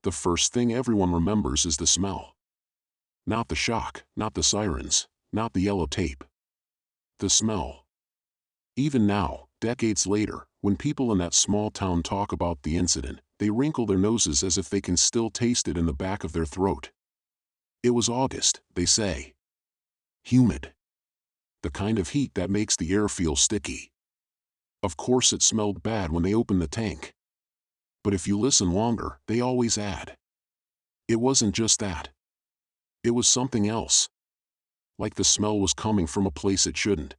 the first thing everyone remembers is the smell. Not the shock, not the sirens, not the yellow tape. The smell. Even now, decades later, when people in that small town talk about the incident, they wrinkle their noses as if they can still taste it in the back of their throat. It was August, they say. Humid. The kind of heat that makes the air feel sticky. Of course it smelled bad when they opened the tank. But if you listen longer, they always add. It wasn't just that. It was something else. Like the smell was coming from a place it shouldn't.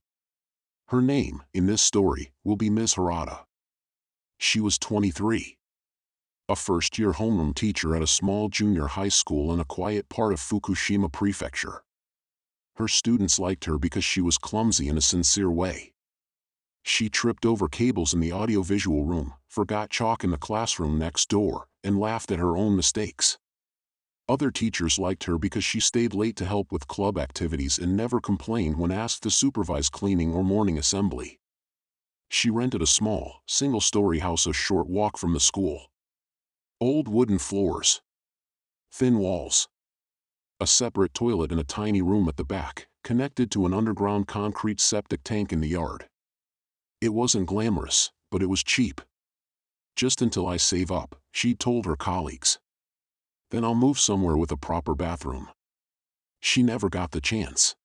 Her name, in this story, will be Ms. Harada. She was 23. A first-year homeroom teacher at a small junior high school in a quiet part of Fukushima Prefecture. Her students liked her because she was clumsy in a sincere way. She tripped over cables in the audiovisual room, forgot chalk in the classroom next door, and laughed at her own mistakes. Other teachers liked her because she stayed late to help with club activities and never complained when asked to supervise cleaning or morning assembly. She rented a small, single-story house a short walk from the school. Old wooden floors. Thin walls. A separate toilet in a tiny room at the back, connected to an underground concrete septic tank in the yard. It wasn't glamorous, but it was cheap. Just until I save up, she told her colleagues. Then I'll move somewhere with a proper bathroom. She never got the chance.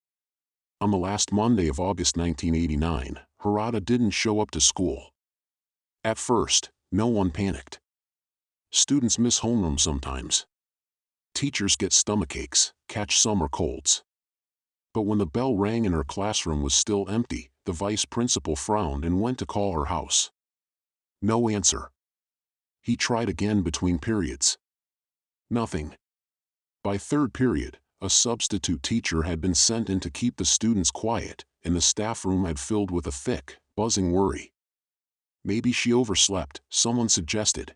On the last Monday of August 1989, Harada didn't show up to school. At first, no one panicked. Students miss homeroom sometimes. Teachers get stomachaches, catch summer colds. But when the bell rang and her classroom was still empty, the vice principal frowned and went to call her house. No answer. He tried again between periods. Nothing. By third period, a substitute teacher had been sent in to keep the students quiet, and the staff room had filled with a thick, buzzing worry. Maybe she overslept, someone suggested.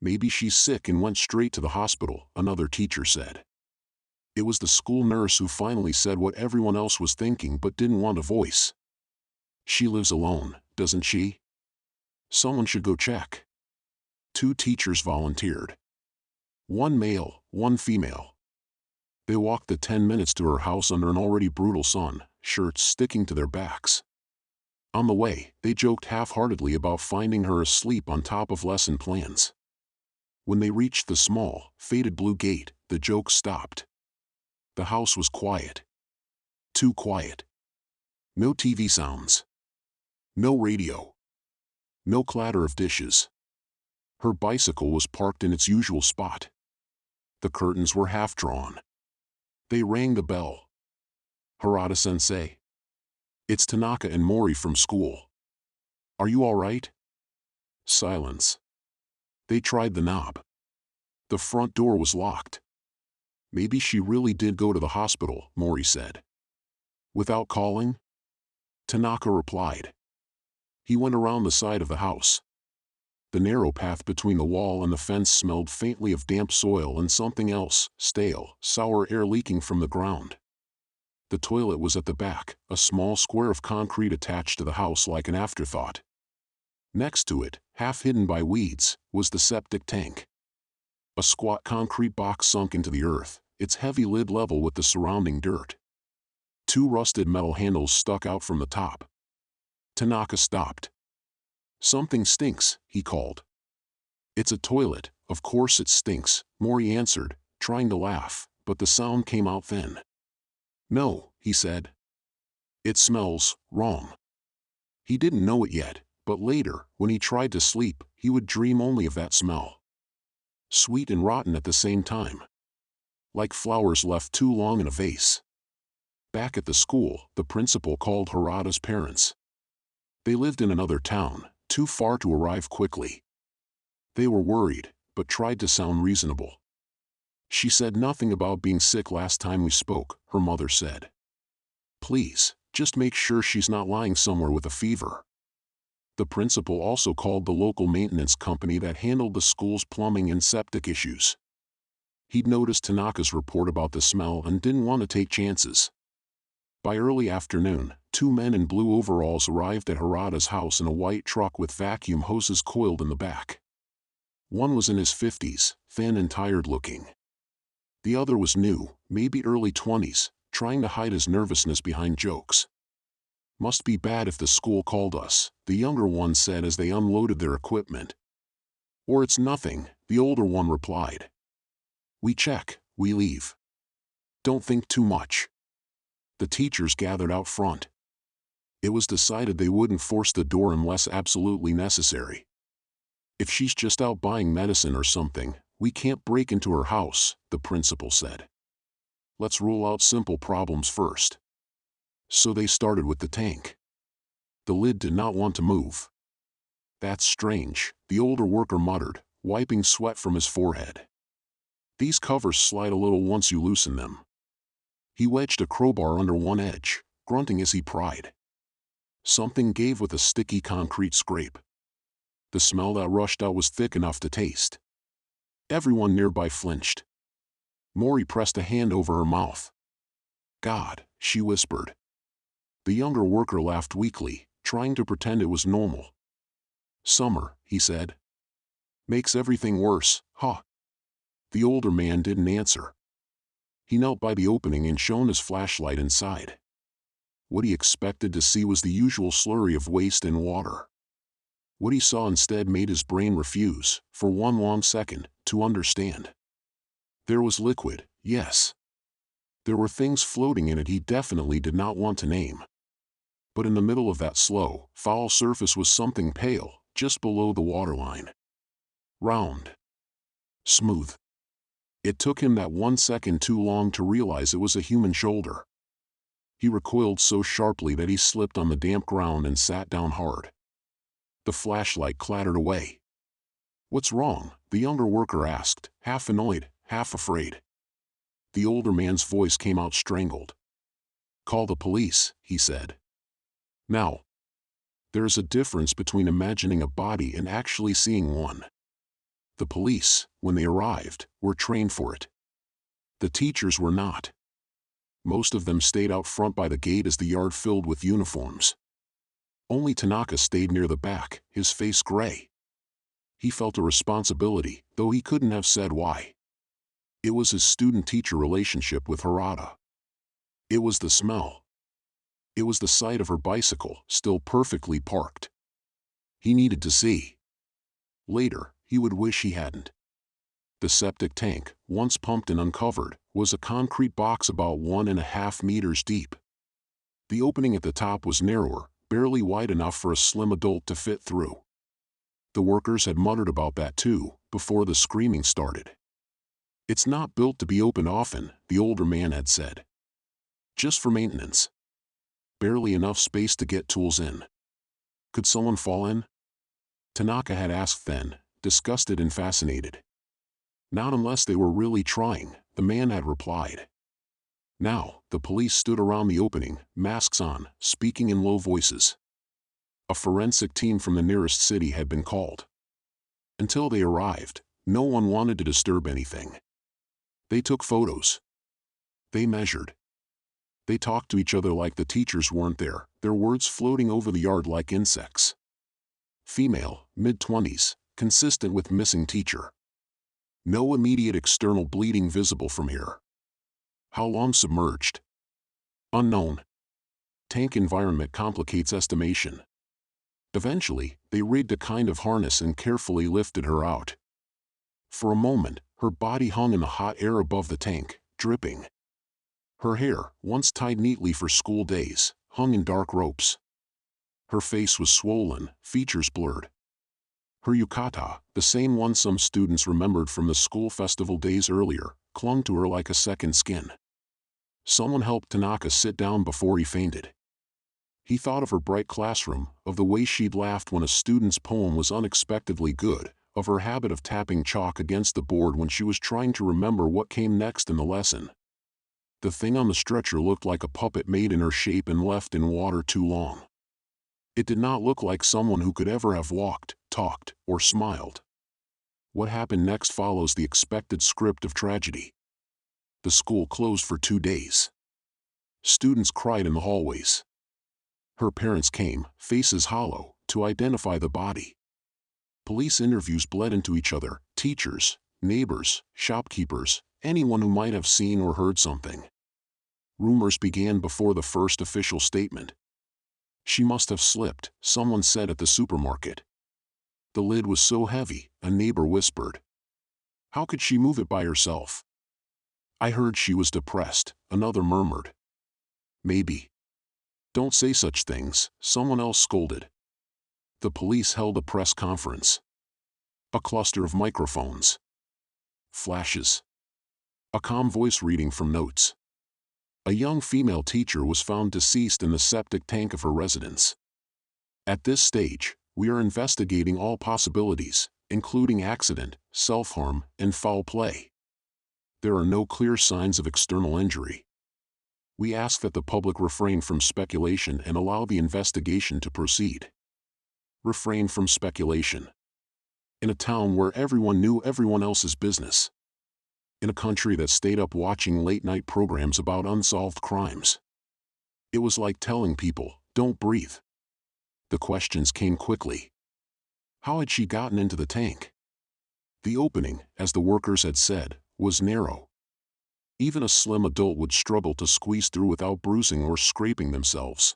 Maybe she's sick and went straight to the hospital, another teacher said. It was the school nurse who finally said what everyone else was thinking but didn't want a voice. She lives alone, doesn't she? Someone should go check. 2 teachers volunteered. 1 male, 1 female. They walked the 10 minutes to her house under an already brutal sun, shirts sticking to their backs. On the way, they joked half-heartedly about finding her asleep on top of lesson plans. When they reached the small, faded blue gate, the joke stopped. The house was quiet. Too quiet. No TV sounds. No radio. No clatter of dishes. Her bicycle was parked in its usual spot. The curtains were half drawn. They rang the bell. Harada-sensei. It's Tanaka and Mori from school. Are you all right? Silence. They tried the knob. The front door was locked. Maybe she really did go to the hospital, Mori said. Without calling? Tanaka replied. He went around the side of the house. The narrow path between the wall and the fence smelled faintly of damp soil and something else, stale, sour air leaking from the ground. The toilet was at the back, a small square of concrete attached to the house like an afterthought. Next to it, half hidden by weeds, was the septic tank. A squat concrete box sunk into the earth, its heavy lid level with the surrounding dirt. 2 rusted metal handles stuck out from the top. Tanaka stopped. Something stinks, he called. It's a toilet, of course it stinks, Mori answered, trying to laugh, but the sound came out thin. No, he said. It smells wrong. He didn't know it yet, but later, when he tried to sleep, he would dream only of that smell. Sweet and rotten at the same time. Like flowers left too long in a vase. Back at the school, the principal called Harada's parents. They lived in another town, too far to arrive quickly. They were worried, but tried to sound reasonable. She said nothing about being sick last time we spoke, her mother said. Please, just make sure she's not lying somewhere with a fever. The principal also called the local maintenance company that handled the school's plumbing and septic issues. He'd noticed Tanaka's report about the smell and didn't want to take chances. By early afternoon, 2 men in blue overalls arrived at Harada's house in a white truck with vacuum hoses coiled in the back. One was in his 50s, thin and tired-looking. The other was new, maybe early 20s, trying to hide his nervousness behind jokes. "Must be bad if the school called us," the younger one said as they unloaded their equipment. "Or it's nothing," the older one replied. "We check, we leave. Don't think too much." The teachers gathered out front. It was decided they wouldn't force the door unless absolutely necessary. "If she's just out buying medicine or something, we can't break into her house," the principal said. "Let's rule out simple problems first." So they started with the tank. The lid did not want to move. "That's strange," the older worker muttered, wiping sweat from his forehead. "These covers slide a little once you loosen them." He wedged a crowbar under one edge, grunting as he pried. Something gave with a sticky concrete scrape. The smell that rushed out was thick enough to taste. Everyone nearby flinched. Maury pressed a hand over her mouth. "God," she whispered. The younger worker laughed weakly, trying to pretend it was normal. "Summer," he said. "Makes everything worse, huh?" The older man didn't answer. He knelt by the opening and shone his flashlight inside. What he expected to see was the usual slurry of waste and water. What he saw instead made his brain refuse, for one long second, to understand. There was liquid, yes. There were things floating in it he definitely did not want to name. But in the middle of that slow, foul surface was something pale, just below the waterline. Round. Smooth. It took him that 1 second too long to realize it was a human shoulder. He recoiled so sharply that he slipped on the damp ground and sat down hard. The flashlight clattered away. "What's wrong?" the younger worker asked, half annoyed, half afraid. The older man's voice came out strangled. "Call the police," he said. "Now." There is a difference between imagining a body and actually seeing one. The police, when they arrived, were trained for it. The teachers were not. Most of them stayed out front by the gate as the yard filled with uniforms. Only Tanaka stayed near the back, his face gray. He felt a responsibility, though he couldn't have said why. It was his student-teacher relationship with Harada. It was the smell. It was the sight of her bicycle, still perfectly parked. He needed to see. Later, he would wish he hadn't. The septic tank, once pumped and uncovered, was a concrete box about 1.5 meters deep. The opening at the top was narrower, barely wide enough for a slim adult to fit through. The workers had muttered about that too, before the screaming started. "It's not built to be opened often," the older man had said. "Just for maintenance. Barely enough space to get tools in." "Could someone fall in?" Tanaka had asked then, disgusted and fascinated. "Not unless they were really trying," the man had replied. Now, the police stood around the opening, masks on, speaking in low voices. A forensic team from the nearest city had been called. Until they arrived, no one wanted to disturb anything. They took photos. They measured. They talked to each other like the teachers weren't there, their words floating over the yard like insects. Female, mid-20s, consistent with missing teacher. No immediate external bleeding visible from here. How long submerged? Unknown. Tank environment complicates estimation. Eventually, they rigged a kind of harness and carefully lifted her out. For a moment, her body hung in the hot air above the tank, dripping. Her hair, once tied neatly for school days, hung in dark ropes. Her face was swollen, features blurred. Her yukata, the same one some students remembered from the school festival days earlier, clung to her like a second skin. Someone helped Tanaka sit down before he fainted. He thought of her bright classroom, of the way she'd laughed when a student's poem was unexpectedly good, of her habit of tapping chalk against the board when she was trying to remember what came next in the lesson. The thing on the stretcher looked like a puppet made in her shape and left in water too long. It did not look like someone who could ever have walked, talked, or smiled. What happened next follows the expected script of tragedy. The school closed for 2 days. Students cried in the hallways. Her parents came, faces hollow, to identify the body. Police interviews bled into each other: teachers, neighbors, shopkeepers, anyone who might have seen or heard something. Rumors began before the first official statement. "She must have slipped," someone said at the supermarket. "The lid was so heavy," a neighbor whispered. "How could she move it by herself?" "I heard she was depressed," another murmured. "Maybe." "Don't say such things," someone else scolded. The police held a press conference. A cluster of microphones. Flashes. A calm voice reading from notes. A young female teacher was found deceased in the septic tank of her residence. "At this stage, we are investigating all possibilities, including accident, self-harm, and foul play. There are no clear signs of external injury. We ask that the public refrain from speculation and allow the investigation to proceed." Refrain from speculation. In a town where everyone knew everyone else's business. In a country that stayed up watching late-night programs about unsolved crimes. It was like telling people, "Don't breathe." The questions came quickly. How had she gotten into the tank? The opening, as the workers had said, was narrow. Even a slim adult would struggle to squeeze through without bruising or scraping themselves.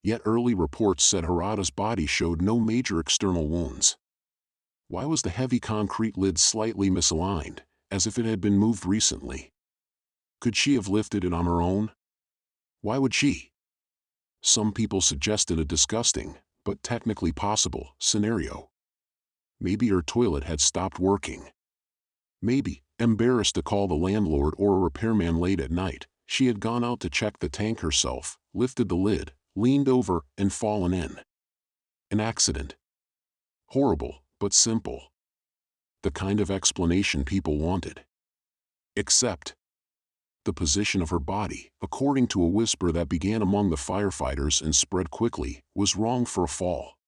Yet early reports said Harada's body showed no major external wounds. Why was the heavy concrete lid slightly misaligned, as if it had been moved recently? Could she have lifted it on her own? Why would she? Some people suggested a disgusting, but technically possible, scenario. Maybe her toilet had stopped working. Maybe, embarrassed to call the landlord or a repairman late at night, she had gone out to check the tank herself, lifted the lid, leaned over, and fallen in. An accident. Horrible, but simple. The kind of explanation people wanted. Except the position of her body, according to a whisper that began among the firefighters and spread quickly, was wrong for a fall.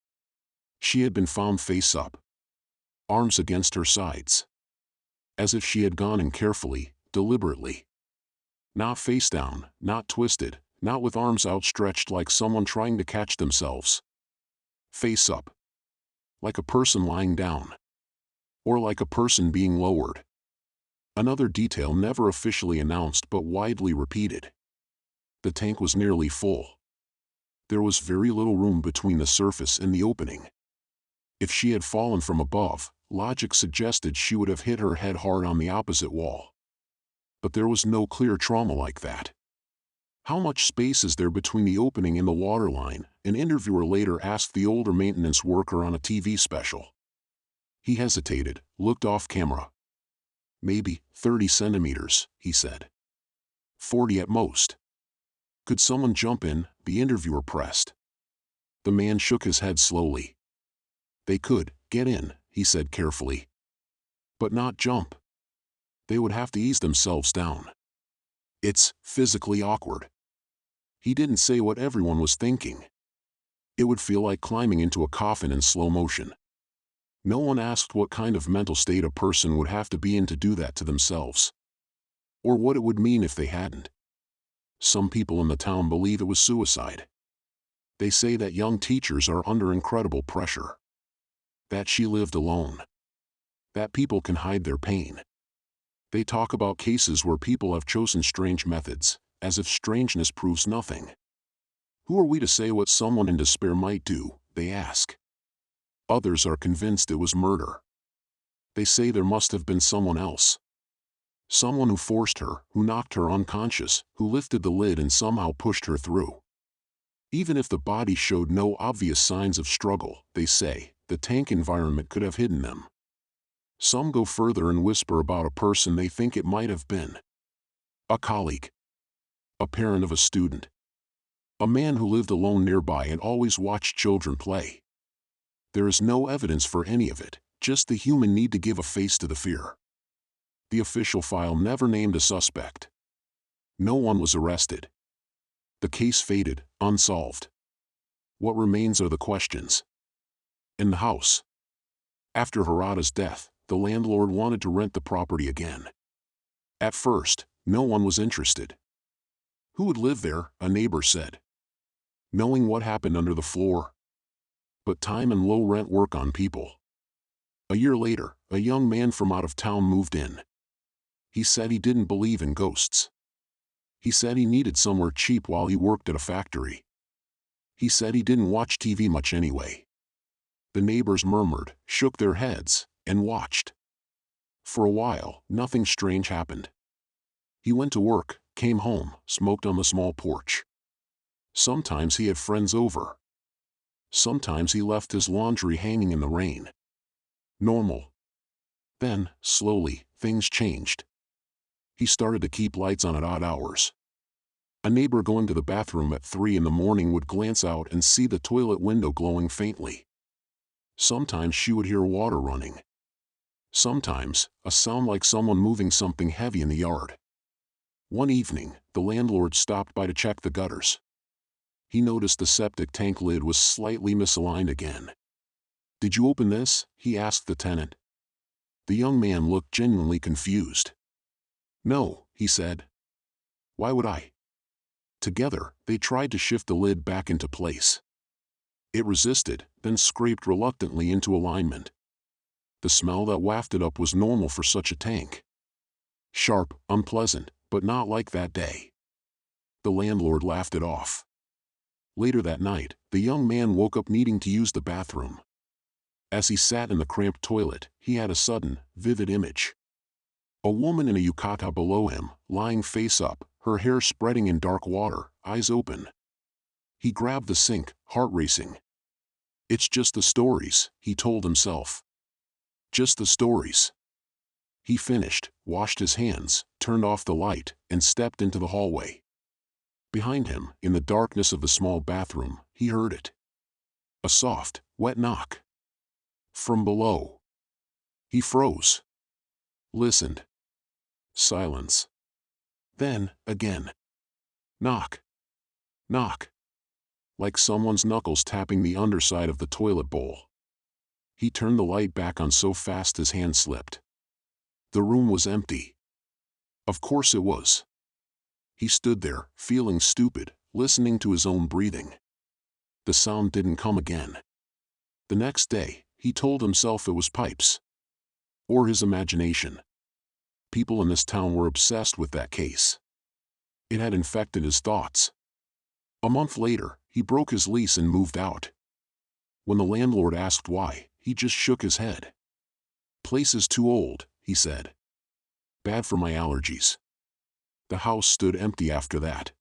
She had been found face up. Arms against her sides. As if she had gone in carefully, deliberately. Not face down, not twisted, not with arms outstretched like someone trying to catch themselves. Face up. Like a person lying down. Or like a person being lowered. Another detail never officially announced but widely repeated. The tank was nearly full. There was very little room between the surface and the opening. If she had fallen from above, logic suggested she would have hit her head hard on the opposite wall. But there was no clear trauma like that. "How much space is there between the opening and the waterline?" an interviewer later asked the older maintenance worker on a TV special. He hesitated, looked off camera. "Maybe 30 centimeters, he said. 40 at most." "Could someone jump in?" the interviewer pressed. The man shook his head slowly. "They could get in," he said carefully. "But not jump. They would have to ease themselves down. It's physically awkward." He didn't say what everyone was thinking. It would feel like climbing into a coffin in slow motion. No one asked what kind of mental state a person would have to be in to do that to themselves. Or what it would mean if they hadn't. Some people in the town believe it was suicide. They say that young teachers are under incredible pressure. That she lived alone. That people can hide their pain. They talk about cases where people have chosen strange methods, as if strangeness proves nothing. Who are we to say what someone in despair might do, they ask. Others are convinced it was murder. They say there must have been someone else. Someone who forced her, who knocked her unconscious, who lifted the lid and somehow pushed her through. Even if the body showed no obvious signs of struggle, they say, the tank environment could have hidden them. Some go further and whisper about a person they think it might have been. A colleague. A parent of a student. A man who lived alone nearby and always watched children play. There is no evidence for any of it, just the human need to give a face to the fear. The official file never named a suspect. No one was arrested. The case faded, unsolved. What remains are the questions. In the house. After Harada's death, the landlord wanted to rent the property again. At first, no one was interested. Who would live there, a neighbor said. Knowing what happened under the floor. But time and low rent work on people. A year later, a young man from out of town moved in. He said he didn't believe in ghosts. He said he needed somewhere cheap while he worked at a factory. He said he didn't watch TV much anyway. The neighbors murmured, shook their heads, and watched. For a while, nothing strange happened. He went to work, came home, smoked on the small porch. Sometimes he had friends over. Sometimes he left his laundry hanging in the rain. Normal. Then, slowly, things changed. He started to keep lights on at odd hours. A neighbor going to the bathroom at 3 in the morning would glance out and see the toilet window glowing faintly. Sometimes she would hear water running. Sometimes, a sound like someone moving something heavy in the yard. One evening, the landlord stopped by to check the gutters. He noticed the septic tank lid was slightly misaligned again. "Did you open this?" he asked the tenant. The young man looked genuinely confused. "No," he said. "Why would I?" Together, they tried to shift the lid back into place. It resisted, then scraped reluctantly into alignment. The smell that wafted up was normal for such a tank. Sharp, unpleasant, but not like that day. The landlord laughed it off. Later that night, the young man woke up needing to use the bathroom. As he sat in the cramped toilet, he had a sudden, vivid image. A woman in a yukata below him, lying face up, her hair spreading in dark water, eyes open. He grabbed the sink, heart racing. "It's just the stories," he told himself. "Just the stories." He finished, washed his hands, turned off the light, and stepped into the hallway. Behind him, in the darkness of the small bathroom, he heard it. A soft, wet knock. From below. He froze. Listened. Silence. Then, again. Knock. Knock. Like someone's knuckles tapping the underside of the toilet bowl. He turned the light back on so fast his hand slipped. The room was empty. Of course it was. He stood there, feeling stupid, listening to his own breathing. The sound didn't come again. The next day, he told himself it was pipes. Or his imagination. People in this town were obsessed with that case. It had infected his thoughts. A month later, he broke his lease and moved out. When the landlord asked why, he just shook his head. "Place is too old," he said. "Bad for my allergies." The house stood empty after that.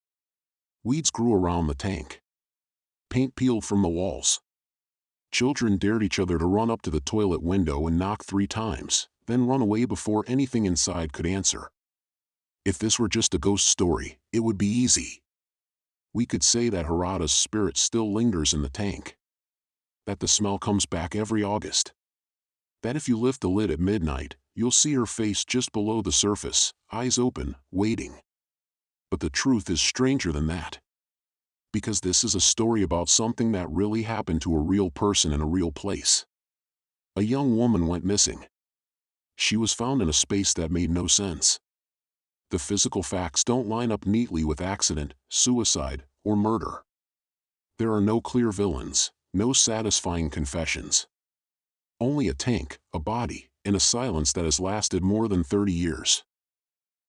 Weeds grew around the tank. Paint peeled from the walls. Children dared each other to run up to the toilet window and knock 3 times, then run away before anything inside could answer. If this were just a ghost story, it would be easy. We could say that Harada's spirit still lingers in the tank. That the smell comes back every August. That if you lift the lid at midnight, you'll see her face just below the surface, eyes open, waiting. But the truth is stranger than that. Because this is a story about something that really happened to a real person in a real place. A young woman went missing. She was found in a space that made no sense. The physical facts don't line up neatly with accident, suicide, or murder. There are no clear villains, no satisfying confessions. Only a tank, a body, and a silence that has lasted more than 30 years.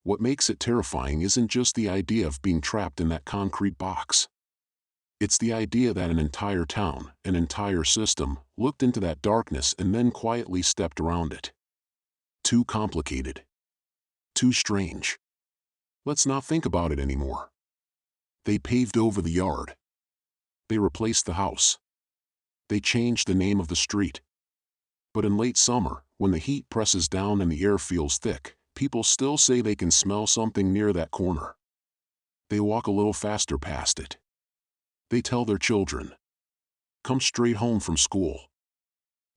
What makes it terrifying isn't just the idea of being trapped in that concrete box. It's the idea that an entire town, an entire system, looked into that darkness and then quietly stepped around it. Too complicated. Too strange. Let's not think about it anymore. They paved over the yard. They replaced the house. They changed the name of the street. But in late summer, when the heat presses down and the air feels thick, people still say they can smell something near that corner. They walk a little faster past it. They tell their children, "Come straight home from school.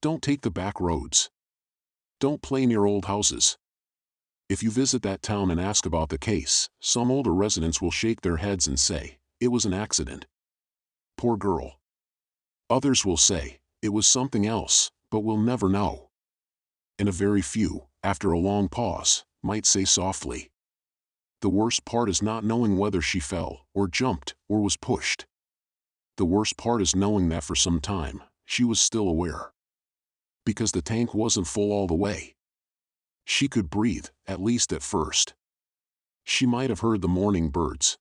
Don't take the back roads. Don't play near old houses." If you visit that town and ask about the case, some older residents will shake their heads and say, "It was an accident. Poor girl." Others will say, "It was something else, but we'll never know." And a very few, after a long pause, might say softly, "The worst part is not knowing whether she fell, or jumped, or was pushed. The worst part is knowing that for some time, she was still aware." Because the tank wasn't full all the way. She could breathe, at least at first. She might have heard the morning birds,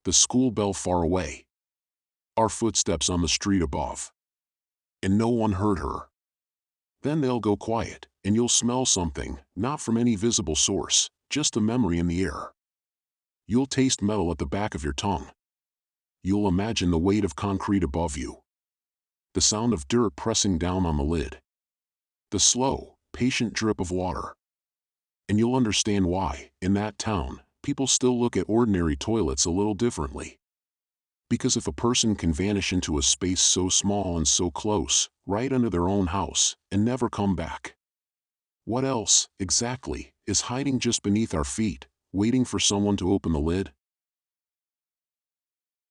the school bell far away, our footsteps on the street above. And no one heard her. Then they'll go quiet, and you'll smell something, not from any visible source, just a memory in the air. You'll taste metal at the back of your tongue. You'll imagine the weight of concrete above you, the sound of dirt pressing down on the lid, the slow, patient drip of water. And you'll understand why, in that town, people still look at ordinary toilets a little differently. Because if a person can vanish into a space so small and so close, right under their own house, and never come back, what else, exactly, is hiding just beneath our feet, waiting for someone to open the lid?